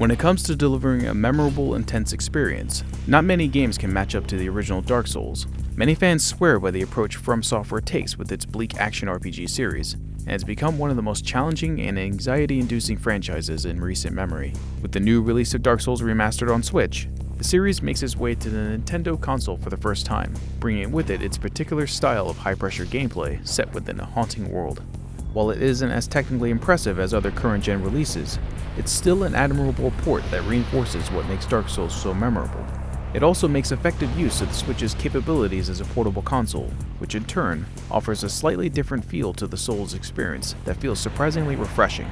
When it comes to delivering a memorable, intense experience, not many games can match up to the original Dark Souls. Many fans swear by the approach From Software takes with its bleak action RPG series, and it's become one of the most challenging and anxiety-inducing franchises in recent memory. With the new release of Dark Souls Remastered on Switch, the series makes its way to the Nintendo console for the first time, bringing with it its particular style of high-pressure gameplay set within a haunting world. While it isn't as technically impressive as other current-gen releases, it's still an admirable port that reinforces what makes Dark Souls so memorable. It also makes effective use of the Switch's capabilities as a portable console, which in turn offers a slightly different feel to the Souls experience that feels surprisingly refreshing.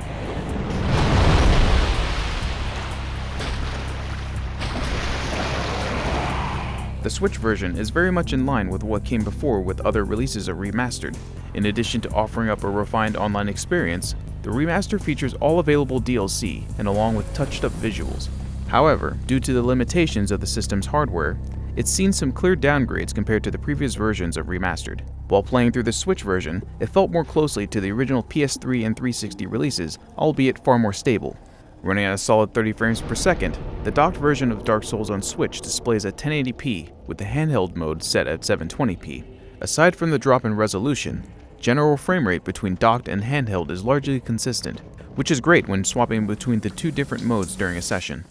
The Switch version is very much in line with what came before with other releases of Remastered. In addition to offering up a refined online experience, the remaster features all available DLC and along with touched-up visuals. However, due to the limitations of the system's hardware, it's seen some clear downgrades compared to the previous versions of Remastered. While playing through the Switch version, it felt more closely to the original PS3 and 360 releases, albeit far more stable. Running at a solid 30 frames per second, the docked version of Dark Souls on Switch displays at 1080p, with the handheld mode set at 720p. Aside from the drop in resolution, general frame rate between docked and handheld is largely consistent, which is great when swapping between the two different modes during a session.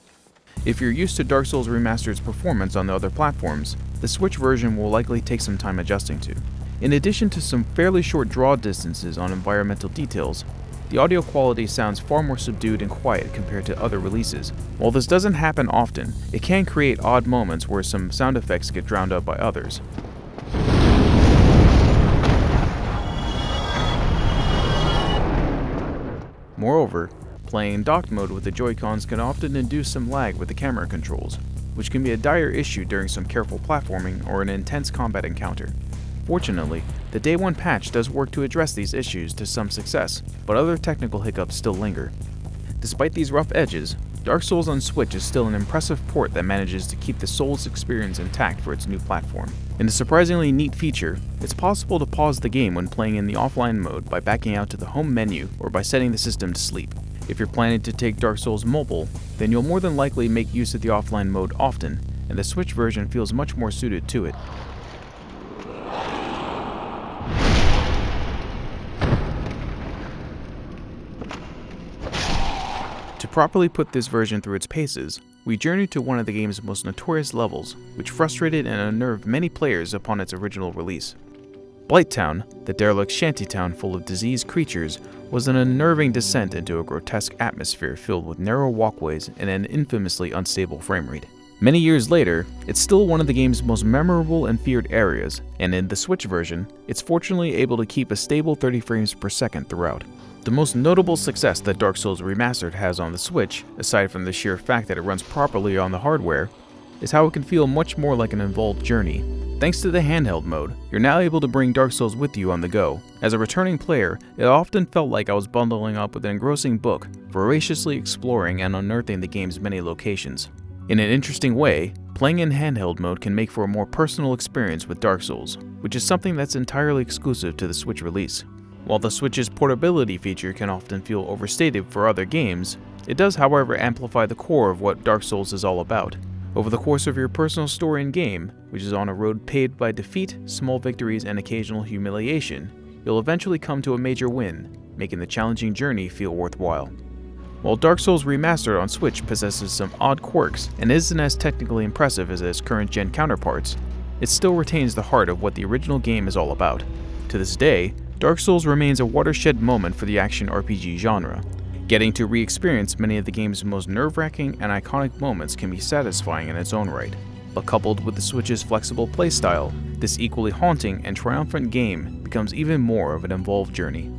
If you're used to Dark Souls Remastered's performance on the other platforms, the Switch version will likely take some time adjusting to. In addition to some fairly short draw distances on environmental details, the audio quality sounds far more subdued and quiet compared to other releases. While this doesn't happen often, it can create odd moments where some sound effects get drowned out by others. Moreover, playing in docked mode with the Joy-Cons can often induce some lag with the camera controls, which can be a dire issue during some careful platforming or an intense combat encounter. Fortunately, the Day 1 patch does work to address these issues to some success, but other technical hiccups still linger. Despite these rough edges, Dark Souls on Switch is still an impressive port that manages to keep the Souls experience intact for its new platform. In a surprisingly neat feature, it's possible to pause the game when playing in the offline mode by backing out to the home menu or by setting the system to sleep. If you're planning to take Dark Souls mobile, then you'll more than likely make use of the offline mode often, and the Switch version feels much more suited to it. To properly put this version through its paces, we journeyed to one of the game's most notorious levels, which frustrated and unnerved many players upon its original release. Blighttown, the derelict shantytown full of diseased creatures, was an unnerving descent into a grotesque atmosphere filled with narrow walkways and an infamously unstable framerate. Many years later, it's still one of the game's most memorable and feared areas, and in the Switch version, it's fortunately able to keep a stable 30 frames per second throughout. The most notable success that Dark Souls Remastered has on the Switch, aside from the sheer fact that it runs properly on the hardware, is how it can feel much more like an involved journey. Thanks to the handheld mode, you're now able to bring Dark Souls with you on the go. As a returning player, it often felt like I was bundling up with an engrossing book, voraciously exploring and unearthing the game's many locations. In an interesting way, playing in handheld mode can make for a more personal experience with Dark Souls, which is something that's entirely exclusive to the Switch release. While the Switch's portability feature can often feel overstated for other games, it does however amplify the core of what Dark Souls is all about. Over the course of your personal story and game, which is on a road paved by defeat, small victories, and occasional humiliation, you'll eventually come to a major win, making the challenging journey feel worthwhile. While Dark Souls Remastered on Switch possesses some odd quirks and isn't as technically impressive as its current-gen counterparts, it still retains the heart of what the original game is all about. To this day, Dark Souls remains a watershed moment for the action RPG genre. Getting to re-experience many of the game's most nerve-wracking and iconic moments can be satisfying in its own right. But coupled with the Switch's flexible playstyle, this equally haunting and triumphant game becomes even more of an involved journey.